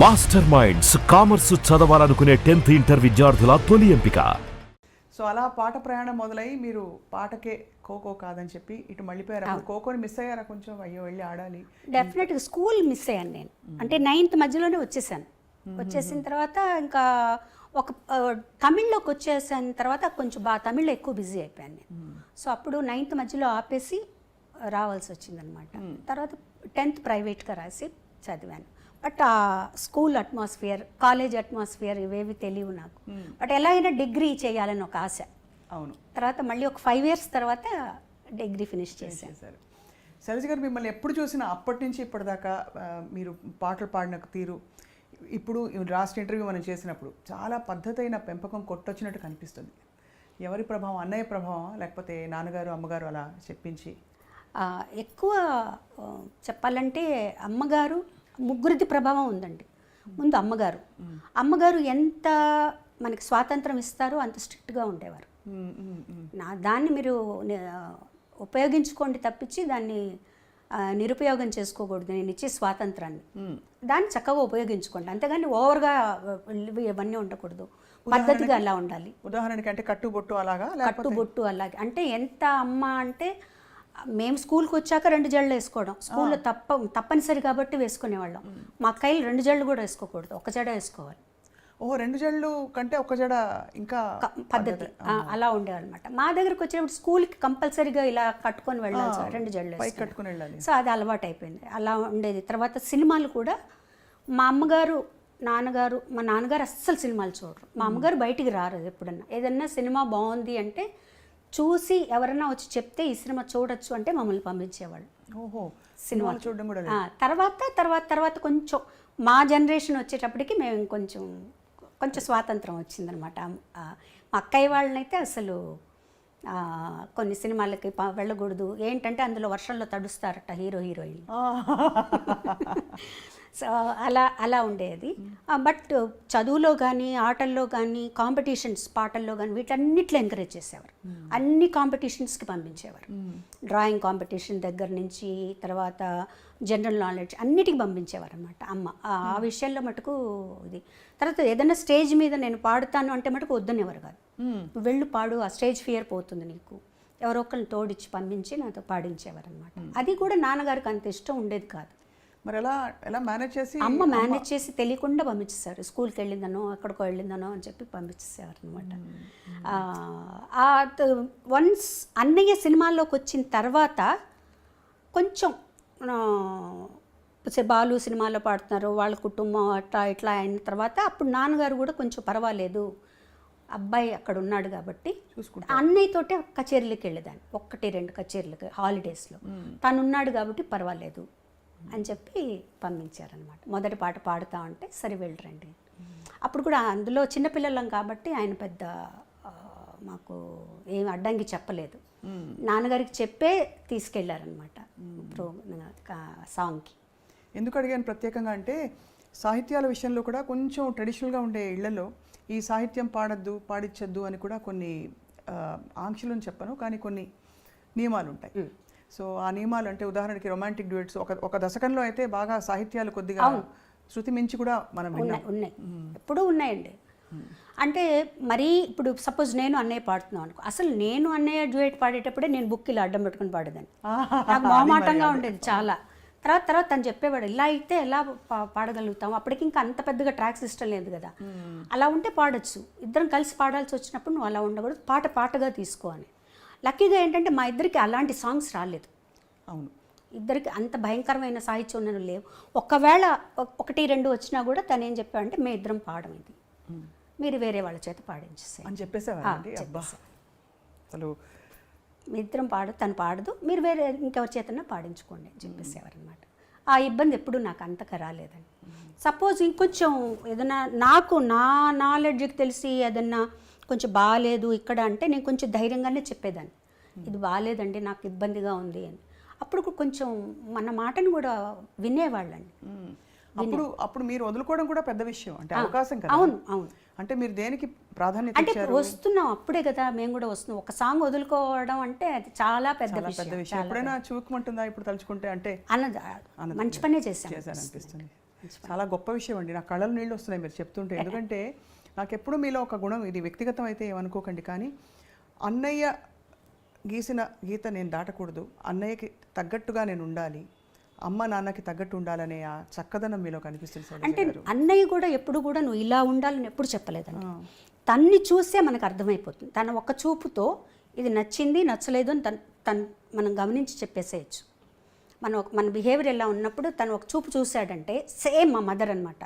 Master minds commerce చదవాలనుకునే 10th inter విద్యార్థుల తొలి ఎంపిక. సో అలా పాట ప్రయాణం మొదలై మీరు పాటకే ఖోఖో కాదని చెప్పి ఇటు మళ్ళీపోయారు. అప్పుడు ఖోఖోని మిస్ అయ్యారా కొంచెం? అయ్యో వెళ్ళి ఆడాలి. డెఫినెట్గా స్కూల్ మిస్ అయ్యాను నేను. అంటే 9th మధ్యలోనే వచ్చేసాను. వచ్చేసిన తర్వాత ఇంకా ఒక తమిళ్లోకి వచ్చేసిన తర్వాత కొంచెం తమిళ్లో ఎక్కువ బిజీ అయిపోయాను నేను. సో అప్పుడు 9th మధ్యలో ఆపేసి రావాల్సి వచ్చిందనమాట. తర్వాత 10th ప్రైవేట్గా రాసి చదివాను. బట్ ఆ స్కూల్ అట్మాస్ఫియర్, కాలేజ్ అట్మాస్ఫియర్ ఇవేవి తెలియవు నాకు. బట్ ఎలా అయినా డిగ్రీ చేయాలని ఒక ఆశ. అవును. తర్వాత మళ్ళీ ఒక 5 years తర్వాత డిగ్రీ ఫినిష్ చేశాను. శైలజ గారు, మిమ్మల్ని ఎప్పుడు చూసినా అప్పటి నుంచి ఇప్పటిదాకా మీరు పాటలు పాడిన తీరు, ఇప్పుడు లాస్ట్ ఇంటర్వ్యూ మనం చేసినప్పుడు చాలా పద్ధతైన పెంపకం కొట్టొచ్చినట్టు కనిపిస్తుంది. ఎవరి ప్రభావం? అన్నయ్య ప్రభావం లేకపోతే నాన్నగారు అమ్మగారు అలా చెప్పించి? ఎక్కువ చెప్పాలంటే అమ్మగారు, ముగ్గురిది ప్రభావం ఉందండి. ముందు అమ్మగారు ఎంత మనకి స్వాతంత్రం ఇస్తారో అంత స్ట్రిక్ట్గా ఉండేవారు. దాన్ని మీరు ఉపయోగించుకోండి తప్పించి దాన్ని నిరుపయోగం చేసుకోకూడదు. నేను ఇచ్చే స్వాతంత్రాన్ని దాన్ని చక్కగా ఉపయోగించుకోండి, అంతేగాని ఓవర్గా ఇవన్నీ ఉండకూడదు. పద్ధతిగా అలా ఉండాలి. ఉదాహరణకి అంటే కట్టుబొట్టు అలాగా? కట్టుబొట్టు అలాగే. అంటే ఎంత అమ్మ అంటే మేము స్కూల్కి వచ్చాక 2 జడలు వేసుకోవడం, స్కూల్లో తప్పనిసరి కాబట్టి వేసుకునేవాళ్ళం. మా అక్కయ్యలు 2 జడలు కూడా వేసుకోకూడదు, 1 జడ వేసుకోవాలి. ఓహో, 2 జడలు కంటే 1 జడ ఇంకా పద్ధతి అలా ఉండేవాళ్ళమాట. మా దగ్గరకు వచ్చినప్పుడు స్కూల్కి కంపల్సరీగా ఇలా కట్టుకొని వెళ్ళాలి, 2 జడలు కట్టుకుని వెళ్ళాలి. సో అది అలవాటు అయిపోయింది, అలా ఉండేది. తర్వాత సినిమాలు కూడా మా అమ్మగారు, నాన్నగారు, మా నాన్నగారు అస్సలు సినిమాలు చూడరు. మా అమ్మగారు బయటికి రారు. ఎప్పుడన్నా ఏదన్నా సినిమా బాగుంది అంటే చూసి ఎవరైనా వచ్చి చెప్తే ఈ సినిమా చూడొచ్చు అంటే మమ్మల్ని పంపించేవాళ్ళు. ఓహో, సినిమాలు చూడడం కూడా. తర్వాత కొంచెం మా జనరేషన్ వచ్చేటప్పటికి మేము కొంచెం స్వాతంత్రం వచ్చిందనమాట. మా అక్కయ్య వాళ్ళనైతే అసలు కొన్ని సినిమాలకి వెళ్ళకూడదు, ఏంటంటే అందులో వర్షంలో తడుస్తారట హీరో హీరోయిన్. సో అలా ఉండేది. బట్ చదువులో కానీ, ఆటల్లో కానీ, కాంపిటీషన్స్, పాటల్లో కానీ వీటన్నిట్లో ఎంకరేజ్ చేసేవారు. అన్ని కాంపిటీషన్స్కి పంపించేవారు. డ్రాయింగ్ కాంపిటీషన్ దగ్గర నుంచి తర్వాత జనరల్ నాలెడ్జ్ అన్నిటికీ పంపించేవారు అనమాట అమ్మ. ఆ విషయంలో మటుకు ఇది. తర్వాత ఏదైనా స్టేజ్ మీద నేను పాడుతాను అంటే మటుకు వద్దనేవారు కాదు. వెళ్ళు పాడు, ఆ స్టేజ్ ఫియర్ పోతుంది నీకు, ఎవరో ఒకరిని తోడిచ్చి పంపించి నాతో పాడించేవారు అనమాట. అది కూడా నాన్నగారికి అంత ఇష్టం ఉండేది కాదు. మరి ఎలా మేనేజ్ చేసి? అమ్మ మేనేజ్ చేసి తెలియకుండా పంపించేశారు. స్కూల్కి వెళ్ళిందనో ఎక్కడికో వెళ్ళిందనో అని చెప్పి పంపించేసేవారు అనమాట. వన్స్ అన్నయ్య సినిమాల్లోకి వచ్చిన తర్వాత కొంచెం బాలు సినిమాలో పాడుతున్నారు, వాళ్ళ కుటుంబం ఇట్లా అయిన తర్వాత అప్పుడు నాన్నగారు కూడా కొంచెం పర్వాలేదు, అబ్బాయి అక్కడ ఉన్నాడు కాబట్టి అన్నయ్యతోటే కచేరీలకు వెళ్ళేదాన్ని, 1-2 కచేరీలకు హాలిడేస్లో. తను ఉన్నాడు కాబట్టి పర్వాలేదు అని చెప్పి పంపించారనమాట. మొదటి పాట పాడుతా ఉంటే సరే వెళ్ళరండి. అప్పుడు కూడా అందులో చిన్నపిల్లలం కాబట్టి ఆయన పెద్ద మాకు ఏం అడ్డంకి చెప్పలేదు. నాన్నగారికి చెప్పే తీసుకెళ్లారనమాట సాంగ్కి. ఎందుకు అడిగాను ప్రత్యేకంగా అంటే, సాహిత్యాల విషయంలో కూడా కొంచెం ట్రెడిషనల్గా ఉండే ఇళ్లలో ఈ సాహిత్యం పాడద్దు, పాడించద్దు అని కూడా కొన్ని ఆంక్షలను చెప్పను, కానీ కొన్ని నియమాలు ఉంటాయి. సో ఆ నియమాలు అంటే ఉదాహరణకి రొమాంటిక్ డ్యూయట్స్ ఒక దశకంలో అయితే బాగా సాహిత్యాలు కొద్దిగా శృతి మించి కూడా మనం ఉన్నాయి, ఎప్పుడూ ఉన్నాయండి. అంటే మరీ ఇప్పుడు సపోజ్ నేను అన్నయ్య పాడుతున్నాను అనుకో, అసలు నేను అన్నయ్య డ్యూయట్ పాడేటప్పుడే నేను బుక్ ఇలా అడ్డం పెట్టుకుని పాడేదాన్ని. నాకు మొహమాటంగా ఉండేది చాలా. తర్వాత తను చెప్పేవాడు, ఇలా అయితే ఎలా పాడగలుగుతాం, అప్పటికి ఇంకా అంత పెద్దగా ట్రాక్ సిస్టమ్ లేదు కదా, అలా ఉంటే పాడొచ్చు, ఇద్దరం కలిసి పాడాల్సి వచ్చినప్పుడు నువ్వు అలా ఉండకూడదు, పాటగా తీసుకో అని. లక్కీగా ఏంటంటే మా ఇద్దరికి అలాంటి సాంగ్స్ రాలేదు. అవును, ఇద్దరికి అంత భయంకరమైన సాహిత్యం ఉన్నవి లేవు. ఒకవేళ 1-2 వచ్చినా కూడా తను ఏం చెప్పాడంటే మీ ఇద్దరం పాడడం, ఇది మీరు వేరే వాళ్ళ చేత పాడించేసాయి అని చెప్పేసేవారు. అసలు మీ ఇద్దరం తను పాడదు, మీరు వేరే ఇంకెవరి చేతన్నా పాడించుకోండి అని చెప్పేసేవారు అనమాట. ఆ ఇబ్బంది ఎప్పుడు నాకు అంతగా రాలేదండి. సపోజ్ ఇంకొంచెం ఏదైనా నాకు నా నాలెడ్జ్కి తెలిసి ఏదన్నా కొంచెం బాగాలేదు ఇక్కడ అంటే నేను కొంచెం ధైర్యంగానే చెప్పేదాన్ని, ఇది బాగాలేదండి నాకు ఇబ్బందిగా ఉంది అని. అప్పుడు కొంచెం మన మాటను కూడా వినేవాళ్ళండి. అప్పుడు మీరు వదులుకోవడం కూడా పెద్ద విషయం, అంటే అవకాశం కదా. అవును. అంటే మీరు దేనికి ప్రాధాన్యత అంటే వస్తున్నాం అప్పుడే కదా, మేము కూడా వస్తున్నాం. ఒక సాంగ్ వదులుకోవడం అంటే అది చాలా పెద్ద విషయం. ఎప్పుడైనా చూకమంటుందా ఇప్పుడు తలుచుకుంటే? అంటే మంచి పనే చేశాను అనిపిస్తుంది. చాలా గొప్ప విషయం అండి. నా కళ్ళలో నీళ్ళు వస్తున్నాయి మీరు చెప్తుంటే. ఎందుకంటే నాకు ఎప్పుడు మీలో ఒక గుణం, ఇది వ్యక్తిగతం అయితే ఏమనుకోకండి, కానీ అన్నయ్య గీసిన గీత నేను దాటకూడదు, అన్నయ్యకి తగ్గట్టుగా నేను ఉండాలి, అమ్మ నాన్నకి తగ్గట్టు ఉండాలనే ఆ చక్కదనం మీలో కనిపిస్తుంది శైలజ అంటే గారు. అన్నయ్య కూడా ఎప్పుడు కూడా నువ్వు ఇలా ఉండాలని ఎప్పుడు చెప్పలేదండి. తన్ని చూసే మనకు అర్థమైపోతుంది. తన ఒక్క చూపుతో ఇది నచ్చింది నచ్చలేదు అని తను మనం గమనించి చెప్పేసేయచ్చు. మన బిహేవియర్ ఎలా ఉన్నప్పుడు తను ఒక చూపు చూశాడంటే సేమ్ మా మదర్ అనమాట.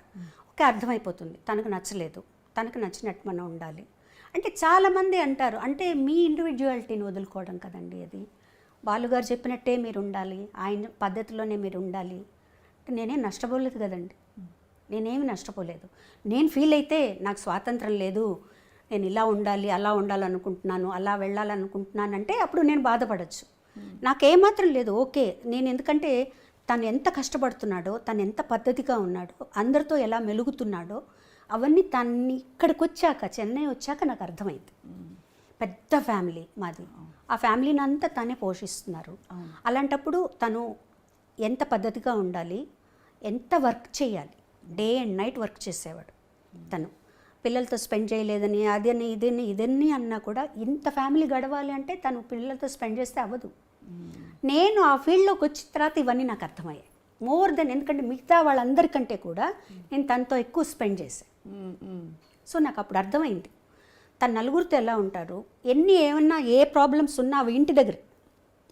ఓకే, అర్థమైపోతుంది తనకు నచ్చలేదు, తనకు నచ్చినట్టు మనం ఉండాలి. అంటే చాలామంది అంటారు, అంటే మీ ఇండివిజువాలిటీని వదులుకోవడం కదండి అది. బాలుగారు చెప్పినట్టే మీరు ఉండాలి, ఆయన పద్ధతిలోనే మీరు ఉండాలి అంటే నేనేం నష్టపోలేదు కదండి. నేనేమి నష్టపోలేదు. నేను ఫీల్ అయితే నాకు స్వాతంత్రం లేదు, నేను ఇలా ఉండాలి అలా ఉండాలనుకుంటున్నాను, అలా వెళ్ళాలనుకుంటున్నానంటే అప్పుడు నేను బాధపడచ్చు. నాకేమాత్రం లేదు, ఓకే. నేను ఎందుకంటే తను ఎంత కష్టపడుతున్నాడో, తను ఎంత పద్ధతిగా ఉన్నాడో, అందరితో ఎలా మెలుగుతున్నాడో అవన్నీ తన్ని ఇక్కడికి వచ్చాక, చెన్నై వచ్చాక నాకు అర్థమైంది. పెద్ద ఫ్యామిలీ మాది, ఆ ఫ్యామిలీని అంతా తనే పోషిస్తున్నారు. అలాంటప్పుడు తను ఎంత పద్ధతిగా ఉండాలి, ఎంత వర్క్ చేయాలి, డే అండ్ నైట్ వర్క్ చేసేవాడు. తను పిల్లలతో స్పెండ్ చేయలేదని అదని ఇదన్నీ అన్నా కూడా ఇంత ఫ్యామిలీ గడవాలి అంటే తను పిల్లలతో స్పెండ్ చేస్తే అవ్వదు. నేను ఆ ఫీల్డ్లోకి వచ్చిన తర్వాత ఇవన్నీ నాకు అర్థమయ్యాయి. మోర్ దెన్, ఎందుకంటే మిగతా వాళ్ళందరికంటే కూడా నేను తనతో ఎక్కువ స్పెండ్ చేశాను. సో నాకు అప్పుడు అర్థమైంది తను నలుగురితో ఎలా ఉంటారు, ఏమన్నా ఏ ప్రాబ్లమ్స్ ఉన్నా అవి ఇంటి దగ్గర.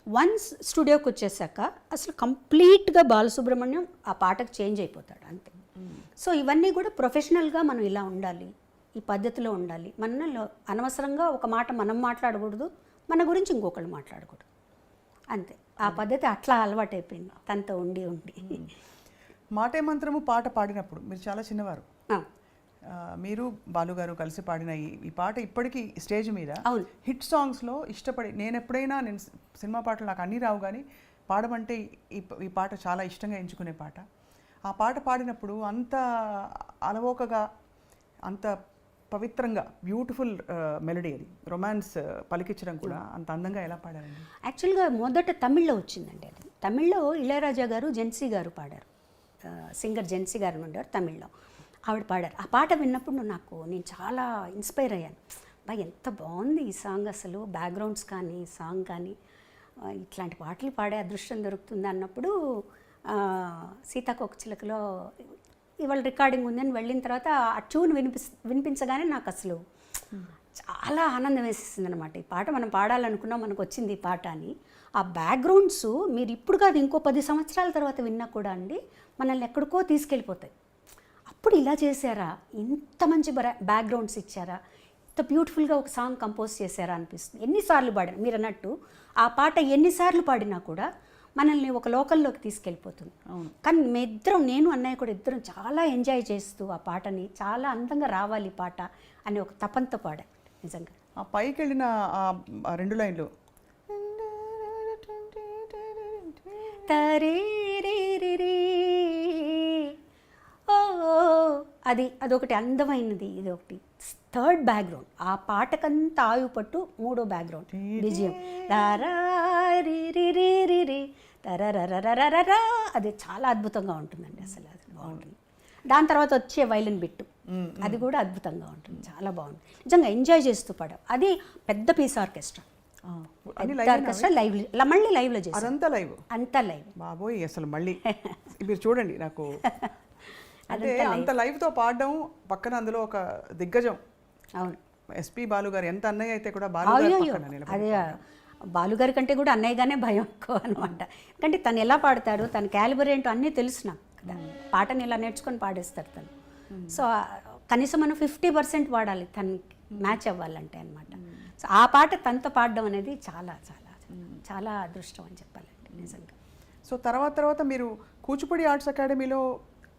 వన్స్ స్టూడియోకి వచ్చేసాక అసలు కంప్లీట్గా బాలసుబ్రహ్మణ్యం ఆ పాటకు చేంజ్ అయిపోతాడు అంతే. సో ఇవన్నీ కూడా ప్రొఫెషనల్గా మనం ఇలా ఉండాలి, ఈ పద్ధతిలో ఉండాలి. మనలో అనవసరంగా ఒక మాట మనం మాట్లాడకూడదు, మన గురించి ఇంకొకళ్ళు మాట్లాడకూడదు అంతే. ఆ పద్ధతి అట్లా అలవాటైపోయింది తనతో ఉండి ఉండి. మాటే మంత్రము పాట పాడినప్పుడు మీరు చాలా చిన్నవారు, మీరు బాలుగారు కలిసి పాడిన ఈ పాట ఇప్పటికీ స్టేజ్ మీద హిట్ సాంగ్స్లో ఇష్టపడి, నేను సినిమా పాటలు నాకు అన్నీ రావు కానీ పాడమంటే ఈ పాట చాలా ఇష్టంగా ఎంచుకునే పాట. ఆ పాట పాడినప్పుడు అంత అలవోకగా, అంత పవిత్రంగా, బ్యూటిఫుల్ మెలడీ, అది రొమాన్స్ పలికించడం కూడా అంత అందంగా ఎలా పాడారండి? యాక్చువల్గా మొదట తమిళ్లో వచ్చిందండి అది. తమిళ్లో ఇళయరాజా గారు, జెన్సీ గారు పాడారు. సింగర్ జెన్సీ గారు ఉండేవారు తమిళ్లో, ఆవిడ పాడారు. ఆ పాట విన్నప్పుడు నేను చాలా ఇన్స్పైర్ అయ్యాను. ఎంత బాగుంది ఈ సాంగ్, అసలు బ్యాక్గ్రౌండ్స్ కానీ సాంగ్ కానీ, ఇట్లాంటి పాటలు పాడే అదృష్టం దొరుకుతుంది అన్నప్పుడు సీతాకోకచిలకలో ఇవాళ రికార్డింగ్ ఉందని వెళ్ళిన తర్వాత ఆ ట్యూన్ వినిపించగానే నాకు అసలు చాలా ఆనందం వేసేసింది అనమాట. ఈ పాట మనం పాడాలనుకున్నాం, మనకు వచ్చింది ఈ పాట అని. ఆ బ్యాక్గ్రౌండ్స్ మీరు ఇప్పుడు కాదు ఇంకో 10 సంవత్సరాల తర్వాత విన్నా కూడా అండి మనల్ని ఎక్కడికో తీసుకెళ్ళిపోతాయి. అప్పుడు ఇలా చేశారా, ఇంత మంచి బ్యాక్గ్రౌండ్స్ ఇచ్చారా, ఇంత బ్యూటిఫుల్గా ఒక సాంగ్ కంపోజ్ చేశారా అనిపిస్తుంది. ఎన్నిసార్లు పాడాను మీరు అన్నట్టు, ఆ పాట ఎన్నిసార్లు పాడినా కూడా మనల్ని ఒక లోకల్లోకి తీసుకెళ్ళిపోతుంది. కానీ నేను అన్నయ్య కూడా ఇద్దరం చాలా ఎంజాయ్ చేస్తూ ఆ పాటని, చాలా అందంగా రావాలి ఈ పాట అని ఒక తపంతో పాడా. నిజంగా ఆ పైకి వెళ్ళిన ఆ 2 లైన్లు అదొకటి అందమైనది. ఇది ఒకటి థర్డ్ బ్యాక్గ్రౌండ్. ఆ పాటకంతా ఆయువు పట్టు మూడో బ్యాక్గ్రౌండ్ బిజిఎం అది చాలా అద్భుతంగా ఉంటుందండి. అసలు అది బాగుంటుంది. దాని తర్వాత వచ్చే వైలిన్ బిట్టు, అది కూడా అద్భుతంగా ఉంటుంది, చాలా బాగుంటుంది. నిజంగా ఎంజాయ్ చేస్తూ పాడాం. అది పెద్ద పీస్ ఆర్కెస్ట్రా, మళ్ళీ లైవ్లో చేసి అంతా లైవ్ బాబోయ్. అసలు మళ్ళీ మీరు చూడండి, నాకు అంటే అంత లైవ్తో పాడడం, పక్కన అందులో ఒక దిగ్గజం. అవును, ఎస్పి బాలుగారు. ఎంత అన్నయ్య అయితే కూడా అదే బాలుగారి కంటే కూడా అన్నయ్యగానే భయం ఎక్కువ అనమాట. ఎందుకంటే తను ఎలా పాడతాడు, తన క్యాలిబర్ ఏంటో అన్నీ తెలుసు నాకు కదా. పాటని ఇలా నేర్చుకొని పాడేస్తాడు తను. సో కనీసం మనం 50% వాడాలి తను మ్యాచ్ అవ్వాలంటే అనమాట. సో ఆ పాట తనతో పాడడం అనేది చాలా చాలా చాలా అదృష్టం అని చెప్పాలండి నిజంగా. సో తర్వాత మీరు కూచిపూడి ఆర్ట్స్ అకాడమీలో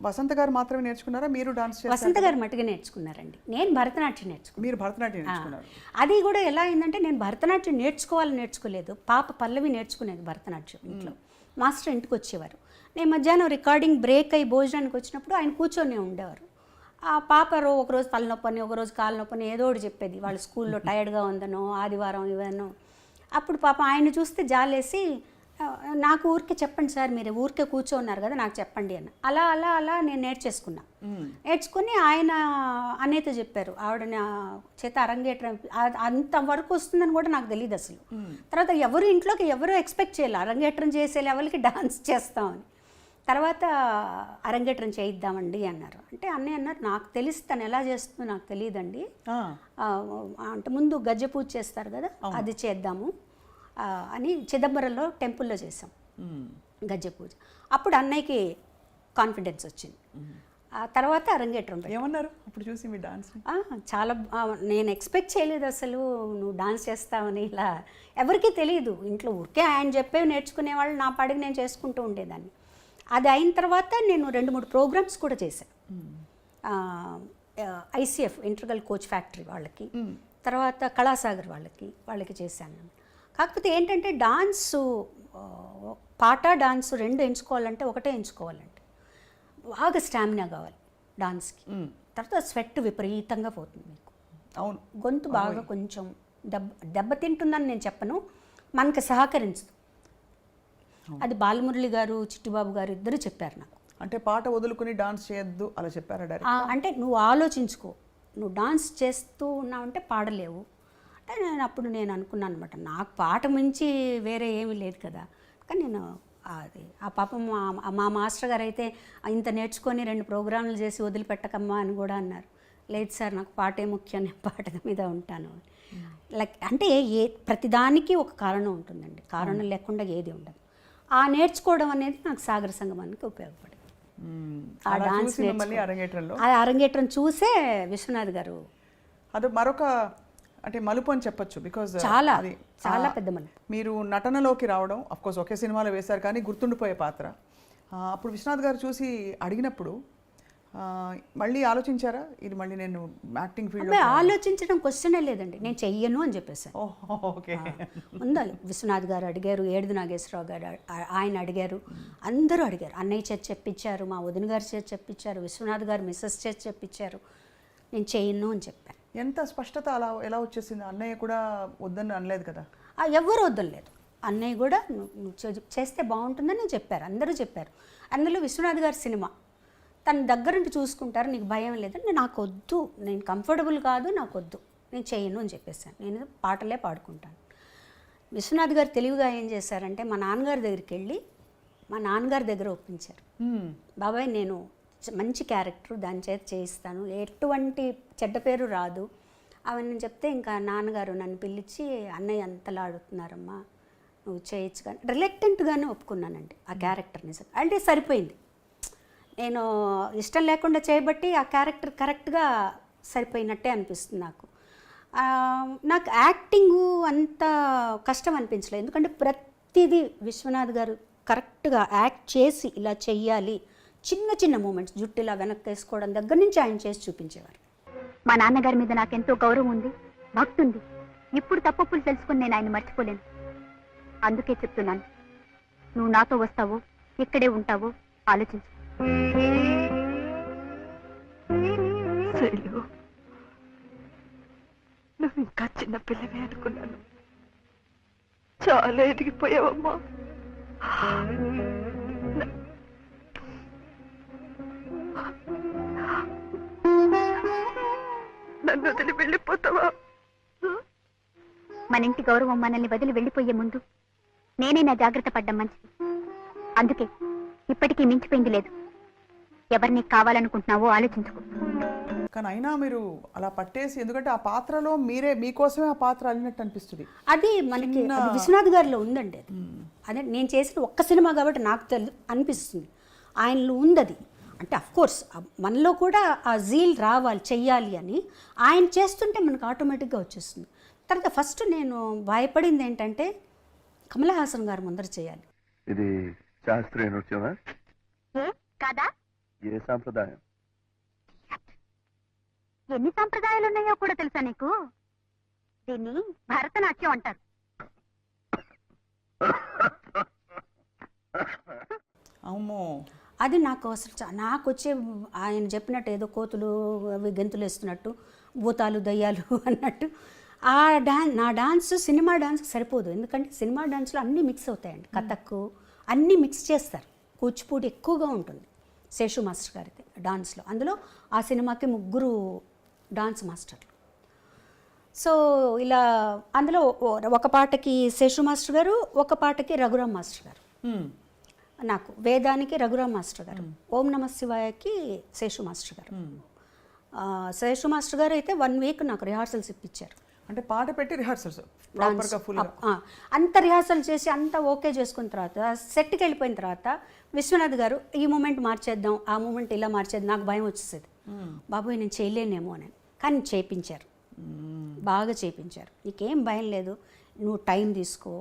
వసంత గారు మాత్రమే నేర్చుకున్నారా, మీరు డాన్స్? వసంత గారు మట్టుగా నేర్చుకున్నారండి. నేను భరతనాట్యం నేర్చుకున్నాను. మీరు భరతనాట్యం నేర్చుకున్నారు? అది కూడా ఎలా అయిందంటే, నేను భరతనాట్యం నేర్చుకోలేదు. పాప పల్లవి నేర్చుకునేది భరతనాట్యం ఇంట్లో. మాస్టర్ ఇంటికి వచ్చేవారు. నేను మధ్యాహ్నం రికార్డింగ్ బ్రేక్ అయ్యి భోజనానికి వచ్చినప్పుడు ఆయన కూర్చొని ఉండేవారు. ఆ పాప ఒకరోజు తలనొప్పని, ఒకరోజు కాలు నొప్పని ఏదో ఒకటి చెప్పేది. వాళ్ళ స్కూల్లో టైర్డ్గా ఉందనో, ఆదివారం ఇవన్నో. అప్పుడు పాప ఆయన చూస్తే జాలేసి నాకు ఊరికే చెప్పండి సార్, మీరు ఊరికే కూర్చోన్నారు కదా, నాకు చెప్పండి అని. అలా అలా అలా నేను నేర్చేసుకున్నా. నేర్చుకుని ఆయన అనేత చెప్పారు, ఆవిడ నా చేత అరంగేట్రం అంతవరకు వస్తుందని కూడా నాకు తెలియదు అసలు. తర్వాత ఎవరు ఇంట్లోకి ఎవరు ఎక్స్పెక్ట్ చేయాలి అరంగేట్రం చేసే లెవెల్కి డాన్స్ చేస్తామని. తర్వాత అరంగేట్రం చేయిద్దామండి అన్నారు. అంటే అన్నయ్య అన్నారు, నాకు తెలిసి తను ఎలా చేస్తుందో నాకు తెలియదండి, అంటే ముందు గజ్జ పూజ చేస్తారు కదా, అది చేద్దాము అని చిదంబరంలో టెంపుల్లో చేసాం గజ్జ పూజ. అప్పుడు అన్నయ్యకి కాన్ఫిడెన్స్ వచ్చింది. ఆ తర్వాత అరంగేట్రం ఏమన్నారు అప్పుడు చూసి మీ డాన్స్? చాలా నేను ఎక్స్పెక్ట్ చేయలేదు అసలు నువ్వు డాన్స్ చేస్తావని. ఇలా ఎవరికీ తెలియదు ఇంట్లో, ఊరికే ఆయన చెప్పేవి నేర్చుకునేవాళ్ళు, నా పాడికి నేను చేసుకుంటూ ఉండేదాన్ని. అది అయిన తర్వాత నేను 2-3 ప్రోగ్రామ్స్ కూడా చేశాను. ICF ఇంటర్గల్ కోచ్ ఫ్యాక్టరీ వాళ్ళకి, తర్వాత కళాసాగర్ వాళ్ళకి చేశాను. కాకపోతే ఏంటంటే డాన్సు, పాట డాన్స్ 2 ఎంచుకోవాలంటే ఒకటే ఎంచుకోవాలంటే బాగా స్టామినా కావాలి డాన్స్కి. తర్వాత స్వెట్ విపరీతంగా పోతుంది మీకు. అవును, గొంతు బాగా కొంచెం దెబ్బతింటుందని నేను చెప్పను, మనకు సహకరించదు. అది బాలమురళి గారు, చిట్టుబాబు గారు ఇద్దరు చెప్పారు నాకు. అంటే పాట వదులుకుని డాన్స్ చేయొద్దు అలా చెప్పారా డైరెక్ట్? అంటే నువ్వు ఆలోచించుకో, నువ్వు డాన్స్ చేస్తూ ఉన్నావంటే పాడలేవు అంటే నేను అనుకున్నాను అనమాట. నాకు పాట మించి వేరే ఏమీ లేదు కదా. కానీ నేను అది ఆ పాపం మా మాస్టర్ గారు అయితే ఇంత నేర్చుకొని 2 ప్రోగ్రాంలు చేసి వదిలిపెట్టకమ్మా అని కూడా అన్నారు. లేదు సార్, నాకు పాటే ముఖ్యం, నేను పాట మీద ఉంటాను. లైక్ అంటే ప్రతిదానికి ఒక కారణం ఉంటుందండి, కారణం లేకుండా ఏది ఉండదు. ఆ నేర్చుకోవడం అనేది నాకు సాగర సంగమానికి ఉపయోగపడింది. ఆ డాన్స్ అరంగేట్రం చూసే విశ్వనాథ్ గారు అది మరొక అంటే మలుపు అని చెప్పొచ్చు. బికాజ్ చాలా చాలా పెద్ద మలుపు. మీరు నటనలోకి రావడం, అఫ్కోర్స్ ఒకే సినిమాలో వేశారు కానీ గుర్తుండిపోయే పాత్ర. అప్పుడు విశ్వనాథ్ గారు చూసి అడిగినప్పుడు మళ్ళీ ఆలోచించారా, ఇది మళ్ళీ నేను యాక్టింగ్ ఫీల్డ్? ఆలోచించడం క్వశ్చనే లేదండి, నేను చెయ్యను అని చెప్పేసాను. ఓకే. ముందు విశ్వనాథ్ గారు అడిగారు, ఏడుది నాగేశ్వరరావు గారు ఆయన అడిగారు, అందరూ అడిగారు. అన్నయ్య చేతి చెప్పించారు, మా వదిన గారి చేతి చెప్పించారు, విశ్వనాథ్ గారు మిస్సెస్ చేతి చెప్పించారు. నేను చెయ్యను అని చెప్పాను. ఎంత స్పష్టత అలా ఎలా వచ్చేసింది? అన్నయ్య కూడా వద్దని అనలేదు కదా? ఎవరు వద్దలేదు. అన్నయ్య కూడా నువ్వు చేస్తే బాగుంటుందని చెప్పారు, అందరూ చెప్పారు. అందులో విశ్వనాథ్ గారి సినిమా తన దగ్గరుండి చూసుకుంటారు, నీకు భయం లేదని. నాకు వద్దు, నేను కంఫర్టబుల్ కాదు, నాకు వద్దు, నేను చేయను అని చెప్పేసాను. నేను పాటలే పాడుకుంటాను. విశ్వనాథ్ గారు తెలివిగా ఏం చేశారంటే మా నాన్నగారి దగ్గరికి వెళ్ళి మా నాన్నగారి దగ్గర ఒప్పించారు. బాబాయ్ నేను మంచి క్యారెక్టర్, దాని చేత చేయిస్తాను, ఎటువంటి చెడ్డ పేరు రాదు అవన్నీ చెప్తే ఇంకా నాన్నగారు నన్ను పిలిచి అన్నయ్య అంతలా ఆడుతున్నారమ్మా నువ్వు చేయొచ్చు కానీ రిలక్టెంట్గానే ఒప్పుకున్నానండి ఆ క్యారెక్టర్ని. అంటే సరిపోయింది, నేను ఇష్టం లేకుండా చేయబట్టి ఆ క్యారెక్టర్ కరెక్ట్గా సరిపోయినట్టే అనిపిస్తుంది నాకు. నాకు యాక్టింగు అంత కష్టం అనిపించలేదు, ఎందుకంటే ప్రతిదీ విశ్వనాథ్ గారు కరెక్ట్గా యాక్ట్ చేసి ఇలా చెయ్యాలి, చిన్న చిన్న మూమెంట్స్, జుట్టు ఇలా వెనక్కి వేసుకోవడం దగ్గర నుంచి ఆయన చేసి చూపించేవారు. మా నాన్నగారి మీద నాకెంతో గౌరవం ఉంది, భక్తి ఉంది. ఇప్పుడు తప్పులు తెలుసుకుని నేను ఆయన మర్చిపోలేను. అందుకే చెప్తున్నాను, నువ్వు నాతో వస్తావో ఇక్కడే ఉంటావో ఆలోచించు. నువ్వు ఇంకా చిన్న పిల్లవే అనుకున్నాను, చాలా ఎదిగిపోయావమ్మా. నన్ను వదిలి వెళ్ళిపోతావా? మన ఇంటి గౌరవం మనల్ని వదిలి వెళ్ళిపోయే ముందు నేనే నా జాగ్రత్త పడ్డం మంచిది. అందుకే ఇప్పటికీ మించిపోయింది లేదు. ఎవరిని కావాలనుకుంటున్నావో ఆలోచించుకో. కానీ అయినా మీరు అలా పట్టేసి, ఎందుకంటే ఆ పాత్రలో మీరే మీకోసమే ఆ పాత్ర అల్లినట్టు అనిపిస్తుంది. అది మనకి విశ్వనాథ్ గారిలో ఉందండి. అది అదే నేను చేసిన ఒక్క సినిమా కాబట్టి నాకు అనిపిస్తుంది, ఆయనలో ఉంది అది. అంటే అఫ్కోర్స్ మనలో కూడా ఆ జీల్ రావాలి, చెయ్యాలి అని. ఆయన చేస్తుంటే మనకు ఆటోమేటిక్గా వచ్చేస్తుంది. తర్వాత ఫస్ట్ నేను భయపడింది ఏంటంటే కమల్ హాసన్ గారు ముందర చేయాలి. ఇది శాస్త్రీయ నృత్యమా కాదా? ఏ సాంప్రదాయం? ఎన్ని సాంప్రదాయాలు ఉన్నాయో కూడా తెలుసా నీకు? దీన్ని భరతనాట్యం అంటారు. అమ్మో, అది నాకు అసలు నాకు వచ్చే ఆయన చెప్పినట్టు ఏదో కోతులు అవి గెంతులు వేస్తున్నట్టు, భూతాలు దయ్యాలు అన్నట్టు నా డాన్స్ సినిమా డాన్స్కి సరిపోదు, ఎందుకంటే సినిమా డాన్స్లో అన్నీ మిక్స్ అవుతాయండి. కథక్కు అన్నీ మిక్స్ చేస్తారు, కూచిపూడి ఎక్కువగా ఉంటుంది శేషు మాస్టర్ గారికి డాన్స్లో. అందులో ఆ సినిమాకి 3 డాన్స్ మాస్టర్లు. సో ఇలా అందులో ఒక పాటకి శేషు మాస్టర్ గారు, ఒక పాటకి రఘురామ్ మాస్టర్ గారు. నాకు వేదానికి రఘురామ్ మాస్టర్ గారు, ఓం నమ శివాయకి శేషు మాస్టర్ గారు. శేషు మాస్టర్ గారు అయితే 1 వీక్ నాకు రిహార్సల్స్ ఇప్పించారు. అంటే పాట పెట్టి రిహార్సల్స్ ప్రాపర్గా ఫుల్గా అంత రిహార్సల్ చేసి అంతా ఓకే చేసుకున్న తర్వాత సెట్కి వెళ్ళిపోయిన తర్వాత విశ్వనాథ్ గారు ఈ మూమెంట్ మార్చేద్దాం, ఆ మూమెంట్ ఇలా మార్చేద్దాం, నాకు భయం వచ్చేసేది, బాబోయ్ నేను చేయలేనేమో అని. కానీ చేయించారు, బాగా చేయించారు. నీకేం భయం లేదు, నువ్వు టైం తీసుకో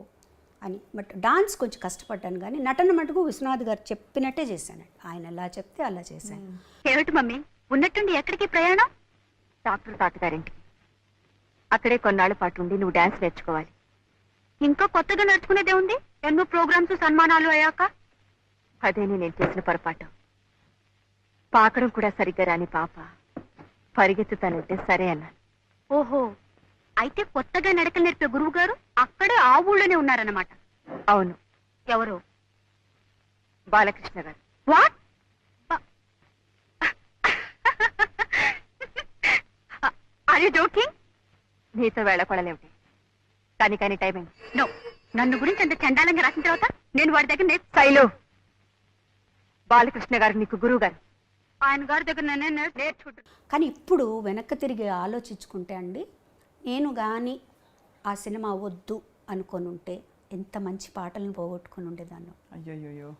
అని. బట్ డాన్స్ కొంచెం కష్టపడ్డాను, కానీ నటన మటుకు విశ్వనాథ్ గారు చెప్పినట్టే చేశాను. ఆయన ఎలా చెప్తే అలా చేశాను. ఏమిటి మమ్మీ ఉన్నట్టుండి ఎక్కడికి ప్రయాణం? డాక్టర్ తాతగారింటికి. అక్కడే కొన్నాళ్ళ పాటు ఉండి నువ్వు డాన్స్ నేర్చుకోవాలి. ఇంకా కొత్తగా నేర్చుకునేదే ఉంది, ఎన్నో ప్రోగ్రామ్స్ సన్మానాలు అయ్యాక. అదేనే నేను చేసిన పొరపాటు. పాకడం కూడా సరిగ్గా రాని పాప పరిగెత్తుతానంటే సరే అన్నాను. ఓహో, అయితే కొత్తగా నడకలు నేర్పే గురువు గారు అక్కడే ఆ ఊళ్ళోనే ఉన్నారన్నమాట. అవును. ఎవరు? బాలకృష్ణ గారు. వాట్? Are you joking? నీతో వేళపడలేమిటి, కానీ టైమింగ్ నో. నన్ను గురించి అంత చండాలంగా రాసిన తర్వాత నేను వాడి దగ్గర శైలు, బాలకృష్ణ గారు నీకు గురువు గారు, ఆయన గారి దగ్గర నేనే నేర్చుకుంటాను. కానీ ఇప్పుడు వెనక్కి తిరిగి ఆలోచించుకుంటే అండి, నేను కానీ ఆ సినిమా వద్దు అనుకొని ఉంటే ఎంత మంచి పాటలను పోగొట్టుకుని ఉండేదాన్ని. అయ్యో